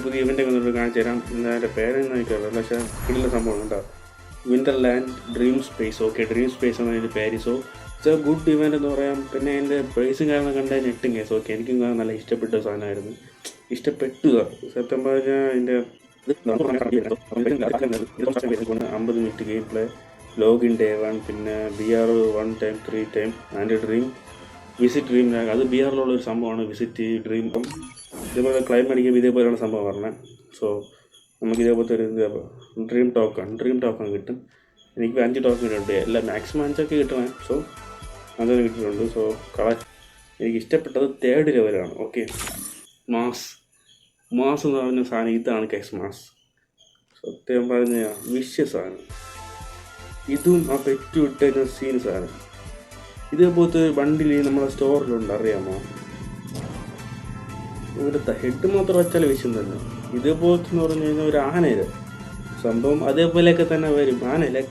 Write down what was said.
പുതിയ ഇവൻ്റ് ഒക്കെ ഒന്നും കാണിച്ചു തരാം. എൻ്റെ പേരെന്ന് എനിക്കറിയില്ല, പക്ഷേ കിടില സംഭവം കേട്ടോ. Winterland dream space. Okay, dream space ആണ് അതിൻ്റെ പേര്. So it's A good event എന്ന് പറയാം. പിന്നെ എൻ്റെ പ്രൈസും കാരണം കണ്ടാൽ നെറ്റും കേസ്. ഓക്കെ, എനിക്കും നല്ല ഇഷ്ടപ്പെട്ട സാധനമായിരുന്നു. ഇഷ്ടപ്പെട്ടു സത്യം പറഞ്ഞാൽ. അതിൻ്റെ 50 minute game play, login day 1, പിന്നെ BR 1 time 3 time and dream visit dream. അത് BRലുള്ളൊരു സംഭവമാണ് വിസിറ്റ് ഡ്രീം. ഇതേപോലെ ക്ലൈം അടിക്കുമ്പോൾ ഇതേപോലെയാണ് സംഭവം പറഞ്ഞത്. സോ നമുക്ക് ഇതേപോലത്തെ ഒരു ഡ്രീം ടോക്കൺ കിട്ടും. എനിക്ക് 5 ടോക്കൺ കിട്ടുന്നുണ്ട്. എല്ലാം മാക്സിമം 5ഒക്കെ കിട്ടണം. സോ അങ്ങനെ കിട്ടിയിട്ടുണ്ട്. സോ എനിക്ക് ഇഷ്ടപ്പെട്ടത് 3rd ലെവലാണ്. ഓക്കെ, മാസ് എന്ന് പറഞ്ഞ സാധനം ഇതാണ് കേസ്. മാസ് സത്യം പറഞ്ഞ വിശ്യ സാധനം. ഇതും ആ പെറ്റു വിട്ട സീൻ സാധനം. ഇതേപോലത്തെ ബണ്ടിൽ നമ്മളെ സ്റ്റോറിലുണ്ട്, അറിയാമോ? ഇവിടുത്തെ ഹെഡ് മാത്രം വെച്ചാൽ വിഷയം തന്നെ. ഇതേപോലത്തെ എന്ന് പറഞ്ഞു കഴിഞ്ഞാൽ ഒരു ആനയില് സംഭവം അതേപോലെയൊക്കെ തന്നെ വരും. ആനയിലെ